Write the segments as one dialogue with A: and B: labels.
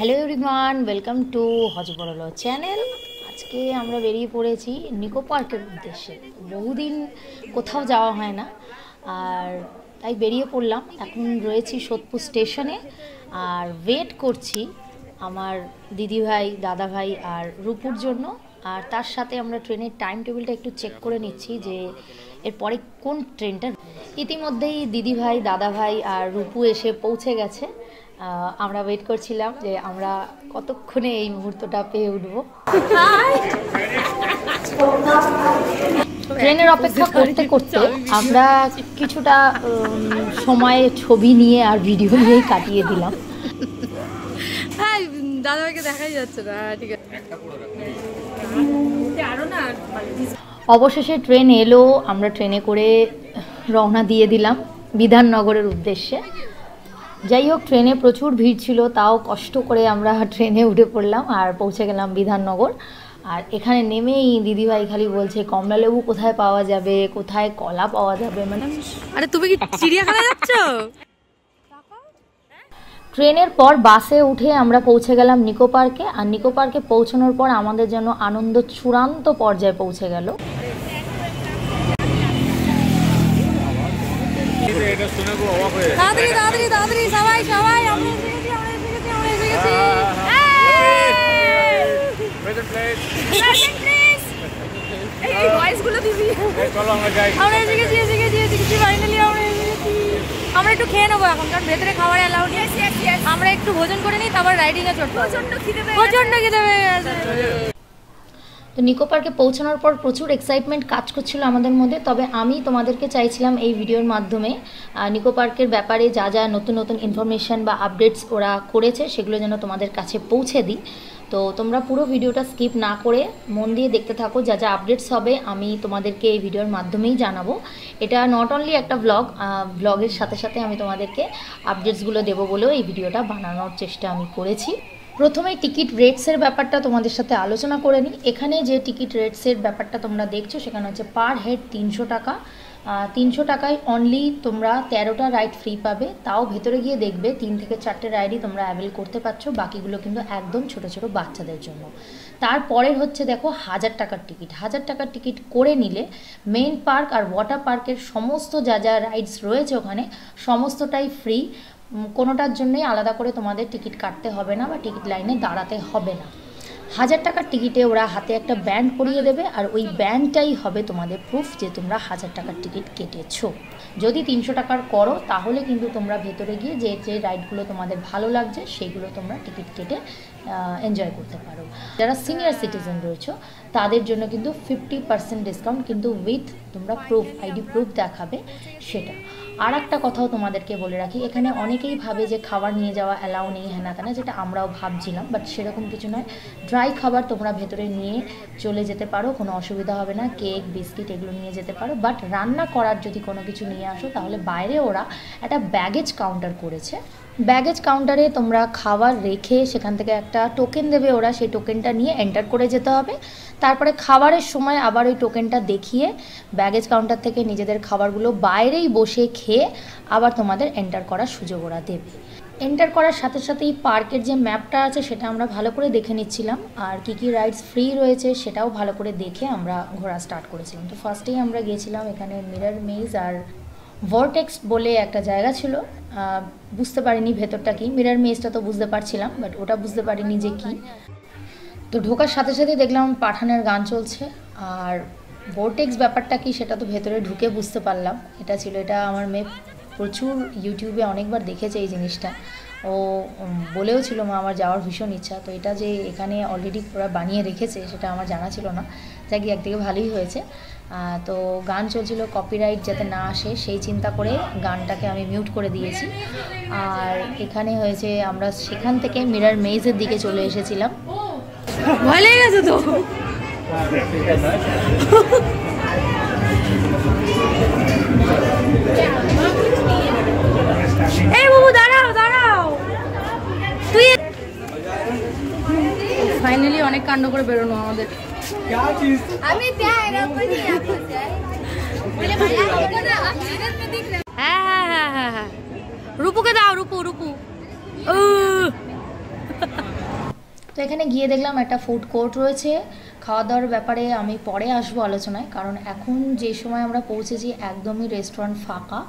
A: Hello everyone, welcome to Hojoborolo channel. আজকে আমরা বেরিয়ে পড়েছি নিকো পার্কের উদ্দেশ্যে। বহুদিন কোথাও যাওয়া হয় না, আর তাই বেরিয়ে পড়লাম। এখন রয়েছি সোদপুর স্টেশনে আর ওয়েট করছি আমার দিদিভাই, দাদাভাই আর রূপুর জন্য। আর তার সাথে আমরা ট্রেনের টাইম টেবিলটা একটু চেক করে নিচ্ছি যে এরপরে কোন ট্রেনটা। ইতিমধ্যেই দিদিভাই, দাদাভাই আর রূপু এসে পৌঁছে গেছে। আমরা ওয়েট করছিলাম যে আমরা কতক্ষণে এই মুহূর্তটা পেয়ে উঠব। ট্রেনের অপেক্ষা করতে করতে আমরা কিছুটা সময় ছবি নিয়ে আর ভিডিও নিয়েই কাটিয়ে দিলাম।
B: হ্যাঁ, দাদাভাইকে দেখাই যাচ্ছে না। ঠিক আছে,
A: অবশেষে ট্রেন এলো। আমরা ট্রেনে করে রওনা দিয়ে দিলাম বিধাননগরের উদ্দেশ্যে। যাই হোক, ট্রেনে প্রচুর ভিড় ছিল, তাও কষ্ট করে আমরা ট্রেনে উঠে পড়লাম আর পৌঁছে গেলাম বিধাননগর। আর এখানে নেমেই দিদিভাই খালি বলছে কমলালেবু কোথায় পাওয়া যাবে, কোথায় কলা পাওয়া যাবে। মানে
B: আরে তুমি কি চিড়িয়াখানায় যাচ্ছ?
A: ট্রেনের পর বাসে উঠে আমরা পৌঁছে গেলাম নিকো পার্কে। আর নিকো পার্কে পৌঁছানোর পর আমাদের যেন আনন্দ চূড়ান্ত পর্যায়ে পৌঁছে গেল।
B: তাড়াতাড়ি তাড়াতাড়ি তাড়াতাড়ি সবাই সবাই আমরা এসে গেছি, আমরা এসে গেছি, আমরা এসে গেছি। এই ভয়েসগুলো দিবি। আমরা এসে গেছি, এসে গেছি, এসে গেছি, ফাইনালি আমরা এসে গেছি। আমরা একটু খেয়ে নেবো এখন, কারণ ভেতরে খাবার অ্যালাউ নেই। আমরা একটু ভোজন করে নিই, তারপর রাইডিং এ চড়বো। প্রচন্ড খিদে পেয়ে গেছে।
A: তো নিকো পার্কে পৌঁছানোর পর প্রচুর এক্সাইটমেন্ট কাজ করছিল আমাদের মধ্যে। তবে আমি তোমাদেরকে চাইছিলাম এই ভিডিওর মাধ্যমে নিকো পার্কের ব্যাপারে যা যা নতুন নতুন ইনফরমেশান বা আপডেটস ওরা করেছে সেগুলো যেন তোমাদের কাছে পৌঁছে দিই। তো তোমরা পুরো ভিডিওটা স্কিপ না করে মন দিয়ে দেখতে থাকো। যা যা আপডেটস হবে আমি তোমাদেরকে এই ভিডিওর মাধ্যমেই জানাবো। এটা নট অনলি একটা ব্লগের সাথে সাথে আমি তোমাদেরকে আপডেটসগুলো দেবো বলেও এই ভিডিওটা বানানোর চেষ্টা আমি করেছি। প্রথমেই টিকিট রেটসের ব্যাপারটা তোমাদের সাথে আলোচনা করে নিই। এখানে যে টিকিট রেটসের ব্যাপারটা তোমরা দেখছো সেখানে হচ্ছে পার হেড 300 টাকা। 300 টাকায় অনলি তোমরা 13টা রাইড ফ্রি পাবে। তাও ভেতরে গিয়ে দেখবে 3 থেকে 4টে রাইডই তোমরা অ্যাভেল করতে পারছো, বাকিগুলো কিন্তু একদম ছোট ছোট বাচ্চাদের জন্য। তারপরে হচ্ছে দেখো 1000 টাকার টিকিট। 1000 টাকার টিকিট করে নিলে মেইন পার্ক আর ওয়াটার পার্কের সমস্ত যা যা রাইডস রয়েছে ওখানে সমস্তটাই ফ্রি। কোনোটার জন্যই আলাদা করে তোমাদের টিকিট কাটতে হবে না বা টিকিট লাইনে দাঁড়াতে হবে না। 1000 টাকার টিকিটে ওরা হাতে একটা ব্যান্ড পরিয়ে দেবে, আর ওই ব্যান্ডটাই হবে তোমাদের প্রুফ যে তোমরা 1000 টাকার টিকিট কেটেছো। যদি 300 টাকার করো তাহলে কিন্তু তোমরা ভেতরে গিয়ে যে যে রাইডগুলো তোমাদের ভালো লাগছে সেগুলো তোমরা টিকিট কেটে এনজয় করতে পারো। যারা সিনিয়র সিটিজেন রয়েছে তাদের জন্য কিন্তু 50% ডিসকাউন্ট, কিন্তু উইথ তোমরা প্রুফ, আইডি প্রুফ দেখাবে সেটা। আর একটা কথাও তোমাদেরকে বলে রাখি, এখানে অনেকেই ভাবে যে খাবার নিয়ে যাওয়া অ্যালাউ নেই, হ্যানা তেনা, যেটা আমরাও ভাবছিলাম, বাট সেরকম কিছু নয়। ড্রাই খাবার তোমরা ভেতরে নিয়ে চলে যেতে পারো, কোনো অসুবিধা হবে না। কেক, বিস্কিট এগুলো নিয়ে যেতে পারো, বাট রান্না করার যদি কোনো কিছু নিয়ে আসো তাহলে বাইরে ওরা একটা ব্যাগেজ কাউন্টার করেছে। ব্যাগেজ কাউন্টারে তোমরা খাবার রেখে সেখান থেকে একটা টোকেন দেবে ওরা, সেই টোকেনটা নিয়ে এন্টার করে যেতে হবে। তারপরে খাবারের সময় আবার ওই টোকেনটা দেখিয়ে ব্যাগেজ কাউন্টার থেকে নিজেদের খাবারগুলো বাইরেই বসে খেয়ে আবার তোমাদের এন্টার করার সুযোগ ওরা দেবে। এন্টার করার সাথে সাথেই পার্কের যে ম্যাপটা আছে সেটা আমরা ভালো করে দেখে নিচ্ছিলাম, আর কী কী রাইডস ফ্রি রয়েছে সেটাও ভালো করে দেখে আমরা ঘোরা স্টার্ট করেছিলাম। তো ফার্স্টেই আমরা গিয়েছিলাম এখানে মিরর মেজ আর ভর্টেক্স বলে একটা জায়গা ছিল। বুঝতে পারিনি ভেতরটা কি। মিরর মেজটা তো বুঝতে পারছিলাম, বাট ওটা বুঝতে পারিনি যে কি। তো ঢোকার সাথে সাথে দেখলাম পাঠানের গান চলছে। আর ভর্টেক্স ব্যাপারটা কি সেটা তো ভেতরে ঢুকে বুঝতে পারলাম। এটা ছিল, এটা আমার মেয়ে প্রচুর ইউটিউবে অনেকবার দেখেছে এই জিনিসটা। ও বলেও ছিল মা আমার যাওয়ার ভীষণ ইচ্ছা। তো এটা যে এখানে অলরেডি ওরা বানিয়ে রেখেছে সেটা আমার জানা ছিল না, যা কি একদিকে ভালোই হয়েছে। তো গান চলছিল, কপিরাইট যাতে না আসে সেই চিন্তা করে গানটাকে আমি মিউট করে দিয়েছি। আর এখানে হয়েছে আমরা সেখান থেকে মিরর মেজের দিকে চলে এসেছিলাম।
B: ভয় লেগে গেছে তো। এই বাবু দাঁড়াও দাঁড়াও, তুই ফাইনালি অনেক কাণ্ড করে বেরোনো আমাদের। হ্যাঁ হ্যাঁ হ্যাঁ হ্যাঁ হ্যাঁ, রূপুকে দাও, রূপু রূপু।
A: এখানে গিয়ে দেখলাম একটা ফুড কোর্ট রয়েছে। খাওয়া দাওয়ার ব্যাপারে আমি পরে আসবো আলোচনায়, কারণ এখন যে সময় আমরা পৌঁছেছি একদমই রেস্টুরেন্ট ফাঁকা।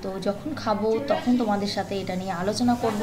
A: তো যখন খাবো তখন তোমাদের সাথে এটা নিয়ে আলোচনা করব।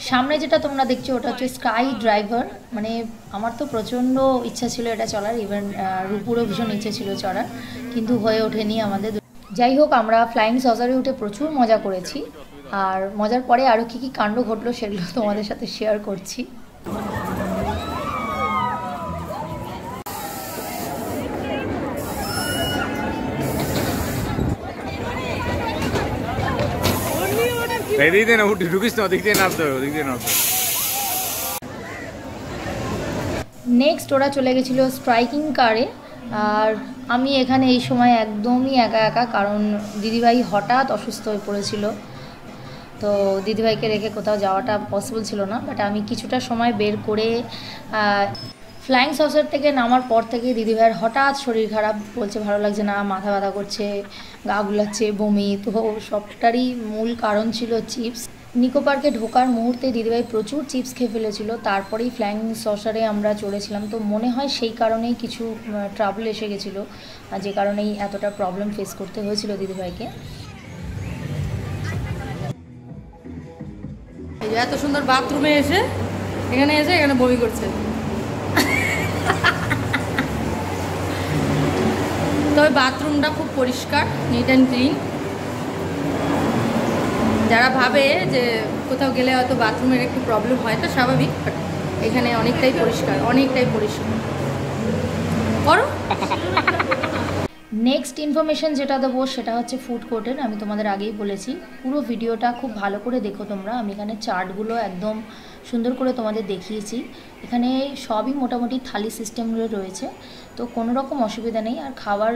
A: সামনে যেটা তোমরা দেখছো ওটা হচ্ছে স্কাই ড্রাইভার। মানে আমার তো প্রচণ্ড ইচ্ছা ছিল এটা চলার, ইভেন রূপুরও ভীষণ ইচ্ছে ছিল চড়ার, কিন্তু হয়ে ওঠেনি আমাদের। যাই হোক, আমরা ফ্লাইং সসারে উঠে প্রচুর মজা করেছি, আর মজার পরে আরও কী কী কাণ্ড ঘটলো সেগুলো তোমাদের সাথে শেয়ার করছি। নেক্সট ওরা চলে গেছিলো স্ট্রাইকিং কারে, আর আমি এখানে এই সময় একদমই একা একা, কারণ দিদিভাই হঠাৎ অসুস্থ হয়ে পড়েছিল। তো দিদিভাইকে রেখে কোথাও যাওয়াটা পসিবল ছিল না, বাট আমি কিছুটা সময় বের করে ফ্লাইং সসার থেকে নামার পর থেকে দিদিভাইয়ের হঠাৎ শরীর খারাপ, বলছে ভালো লাগছে না, মাথা ব্যথা করছে, গা গুলাচ্ছে, বমি। তো সবটারই মূল কারণ ছিল চিপস। নিকো পার্কে ঢোকার মুহূর্তে দিদিভাই প্রচুর চিপস খেয়ে ফেলেছিল, তারপরেই ফ্লাইং সসারে আমরা চড়েছিলাম। তো মনে হয় সেই কারণেই কিছু ট্রাবল এসে গেছিলো, যে কারণেই এতটা প্রবলেম ফেস করতে হয়েছিল দিদিভাইকে।
B: এত সুন্দর বাথরুমে এসে এখানে বমি করছে। তবে বাথরুমটা খুব পরিষ্কার, নিট অ্যান্ড ক্লিন। যারা ভাবে যে কোথাও গেলে হয়তো বাথরুমের একটু প্রবলেম হয়, এটা স্বাভাবিক, বাট এখানে অনেকটাই পরিষ্কার করো।
A: নেক্সট ইনফরমেশন যেটা দেবো সেটা হচ্ছে ফুড কোর্টের। আমি তোমাদের আগেই বলেছি, পুরো ভিডিওটা খুব ভালো করে দেখো তোমরা। আমি এখানে চার্টগুলো একদম সুন্দর করে তোমাদের দেখিয়েছি। এখানে সবই মোটামুটি থালি সিস্টেম রয়েছে, তো কোনো রকম অসুবিধা নেই। আর খাবার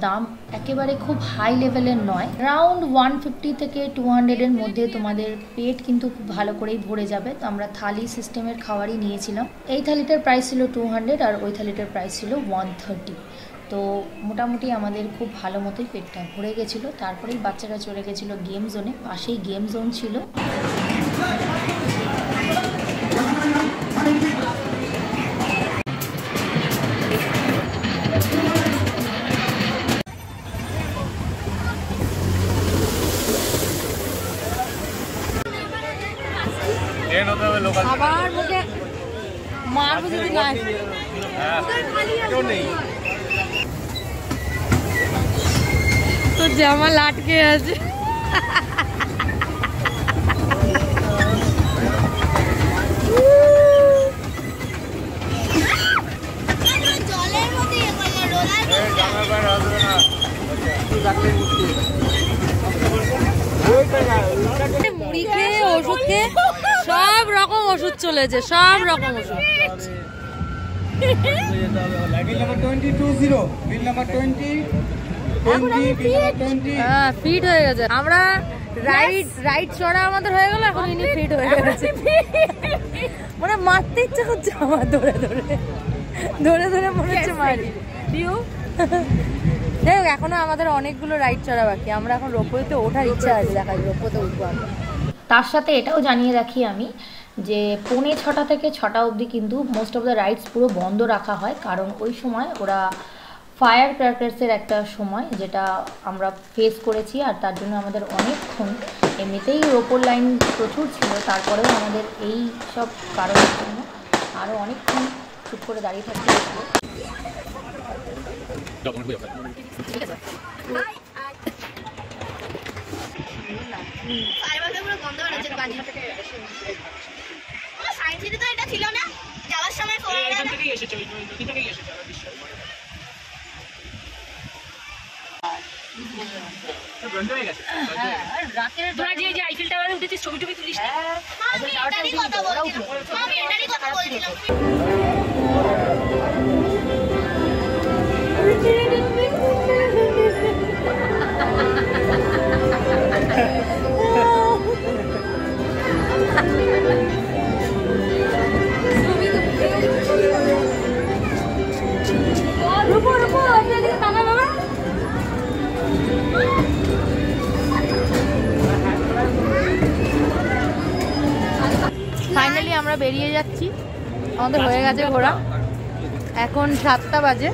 A: দাম একেবারে খুব হাই লেভেলের নয়, অ্যারাউন্ড 150 থেকে 200-এর মধ্যে তোমাদের পেট কিন্তু খুব ভালো করেই ভরে যাবে। তো আমরা থালি সিস্টেমের খাবারই নিয়েছিলাম। এই থালিটার প্রাইস ছিল 200 আর ওই থালিটার প্রাইস ছিল 130। তো মোটামুটি আমাদের খুব ভালো মতোই পেটটা ভরে গেছিলো। তারপরেই বাচ্চারা চলে গেছিলো গেম জোনে, পাশেই গেম জোন ছিল।
B: আবার মুখে মারবো যদি না তো জামা লাটকে আছে। মুড়ি খেয়ে ওষুধ খেয়ে সব রকম ওষুধ চলেছে, সব রকম ওষুধ। ফিট হয়ে গেছে। আমরা রাইড চড়া আমাদের হয়ে গেল, এখন ইনি ফিট হয়ে গেছে। মানে মারতে ইচ্ছা করছে আমার, ধরে মনে হচ্ছে মারি। যাই হোক, এখনো আমাদের অনেকগুলো রাইড চড়া বাকি। আমরা এখন রোপওয়েতে ওঠার ইচ্ছা আছে, দেখা যায় রোপওয়েতে উঠবো আমরা।
A: তার সাথে এটাও জানিয়ে রাখি আমি যে 6:45 থেকে 6টা অবধি কিন্তু মোস্ট অফ দ্য রাইডস পুরো বন্ধ রাখা হয়, কারণ ওই সময় ওরা ফায়ার ক্র্যাকার্সের একটা সময়, যেটা আমরা ফেস করেছি। আর তার জন্য আমাদের অনেকক্ষণ, এমনিতেই রোপোর লাইন প্রচুর ছিল, তারপরেও আমাদের এই সব কারণের জন্য আরও অনেকক্ষণ চুপ করে দাঁড়িয়ে থাকতে হয়েছিল। রাতের তোরা যে আইফেল টাওয়ারে উঠেছিস, ছবি টবি তুলিস না? আমি এটারই কথা বলছিলাম।
B: ফাইনালি আমরা বেরিয়ে যাচ্ছি, আমাদের হয়ে গেছে ঘোরা। এখন 7টা বাজে,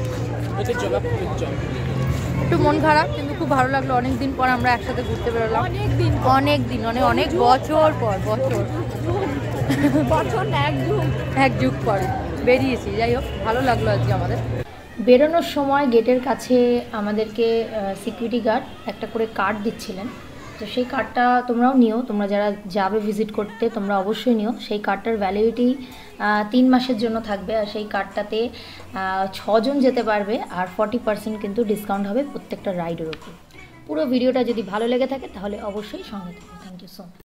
B: একটু মন খারাপ কিন্তু খুব ভালো লাগলো। অনেক দিন পর আমরা একসাথে ঘুরতে বেরোলাম, অনেক দিন মানে অনেক বছর পর, বছর না এক যুগ পরে বেরিয়েছি। যাই হোক ভালো লাগলো আজকে আমাদের।
A: বেরোনোর সময় গেটের কাছে আমাদেরকে সিকিউরিটি গার্ড একটা করে কার্ড দিচ্ছিলেন, তো সেই কার্ডটা তোমরাও নিও, তোমরা যারা যাবে ভিজিট করতে তোমরা অবশ্যই নিও। সেই কার্ডটার ভ্যালিডিটি 3 মাসের জন্য থাকবে, আর সেই কার্ডটাতে 6 জন যেতে পারবে, আর 40% কিন্তু ডিসকাউন্ট হবে প্রত্যেকটা রাইডের উপর। পুরো ভিডিওটা যদি ভালো লেগে থাকে তাহলে অবশ্যই সঙ্গে থাকবে। Thank you so much.